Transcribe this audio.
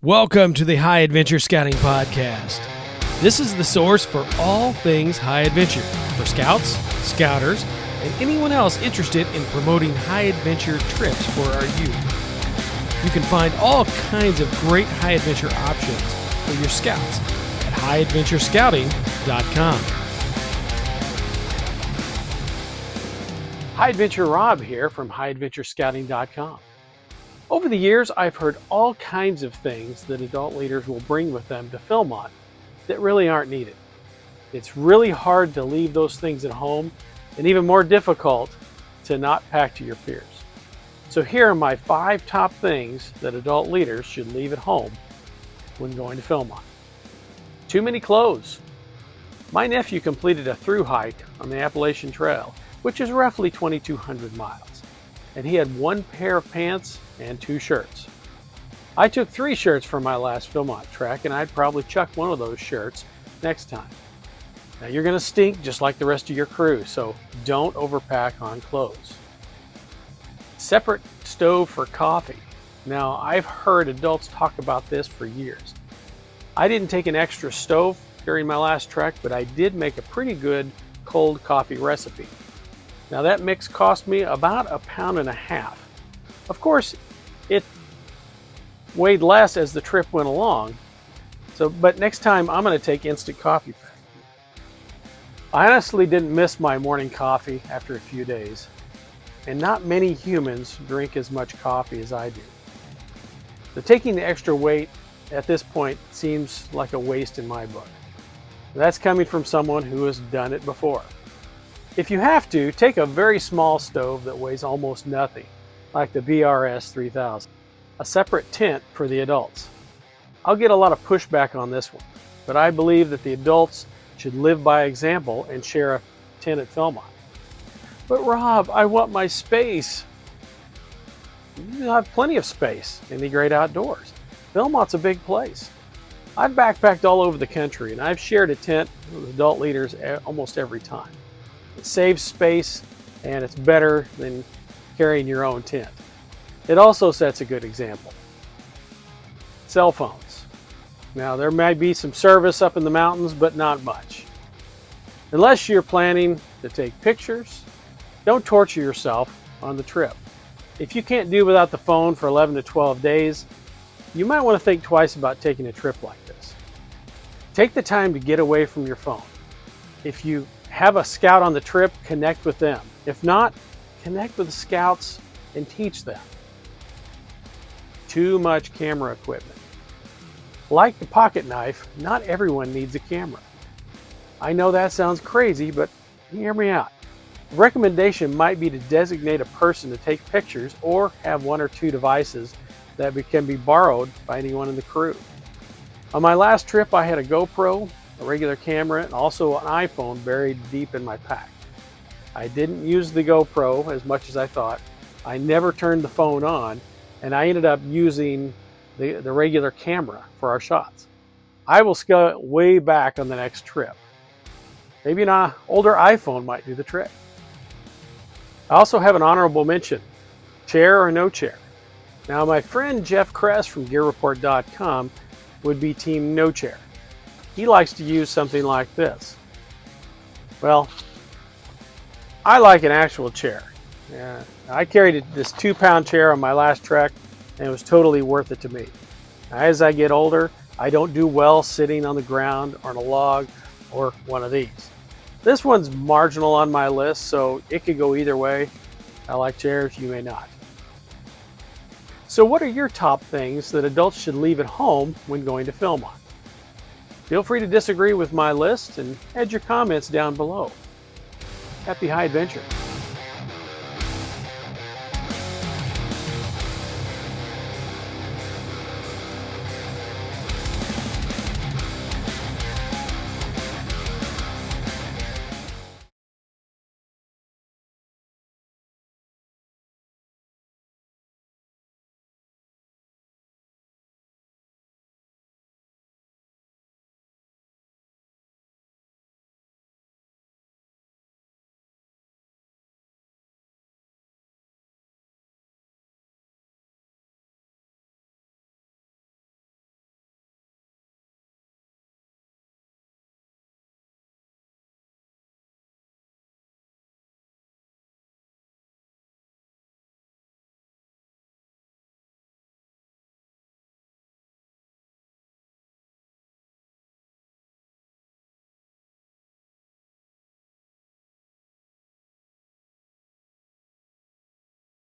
Welcome to the High Adventure Scouting Podcast. This is the source for all things high adventure for scouts, scouters, and anyone else interested in promoting high adventure trips for our youth. You can find all kinds of great high adventure options for your scouts at highadventurescouting.com. High Adventure Rob here from highadventurescouting.com. Over the years, I've heard all kinds of things that adult leaders will bring with them to Philmont that really aren't needed. It's really hard to leave those things at home, and even more difficult to not pack to your peers. So here are my 5 top things that adult leaders should leave at home when going to Philmont. Too many clothes. My nephew completed a through hike on the Appalachian Trail, which is roughly 2,200 miles, and he had 1 pair of pants and 2 shirts. I took 3 shirts for my last Philmont trek, and I'd probably chuck one of those shirts next time. Now you're going to stink just like the rest of your crew, so don't overpack on clothes. Separate stove for coffee. Now I've heard adults talk about this for years. I didn't take an extra stove during my last trek, but I did make a pretty good cold coffee recipe. Now that mix cost me about 1.5 pounds. Of course, it weighed less as the trip went along, but next time I'm going to take instant coffee pack. I honestly didn't miss my morning coffee after a few days, and not many humans drink as much coffee as I do. So taking the extra weight at this point seems like a waste in my book. That's coming from someone who has done it before. If you have to, take a very small stove that weighs almost nothing, like the BRS 3000, a separate tent for the adults. I'll get a lot of pushback on this one, but I believe that the adults should live by example and share a tent at Philmont. But Rob, I want my space. You have plenty of space in the great outdoors. Philmont's a big place. I've backpacked all over the country, and I've shared a tent with adult leaders almost every time. It saves space, and it's better than carrying your own tent. It also sets a good example. Cell phones. Now there might be some service up in the mountains, but not much. Unless you're planning to take pictures, don't torture yourself on the trip. If you can't do without the phone for 11 to 12 days, you might want to think twice about taking a trip like this. Take the time to get away from your phone. If you have a scout on the trip, connect with them. If not, connect with the scouts and teach them. Too much camera equipment. Like the pocket knife, not everyone needs a camera. I know that sounds crazy, but hear me out. The recommendation might be to designate a person to take pictures or have 1 or 2 devices that can be borrowed by anyone in the crew. On my last trip, I had a GoPro, a regular camera, and also an iPhone buried deep in my pack. I didn't use the GoPro as much as I thought. I never turned the phone on, and I ended up using the regular camera for our shots. I will scale way back on the next trip. Maybe an older iPhone might do the trick. I also have an honorable mention, chair or no chair. Now my friend Jeff Kress from GearReport.com would be team no chair. He likes to use something like this. Well, I like an actual chair. I carried this 2-pound chair on my last trek, and it was totally worth it to me. As I get older, I don't do well sitting on the ground or on a log or one of these. This one's marginal on my list, so it could go either way. I like chairs, you may not. So what are your top things that adults should leave at home when going to Philmont? Feel free to disagree with my list and add your comments down below. Happy high adventure.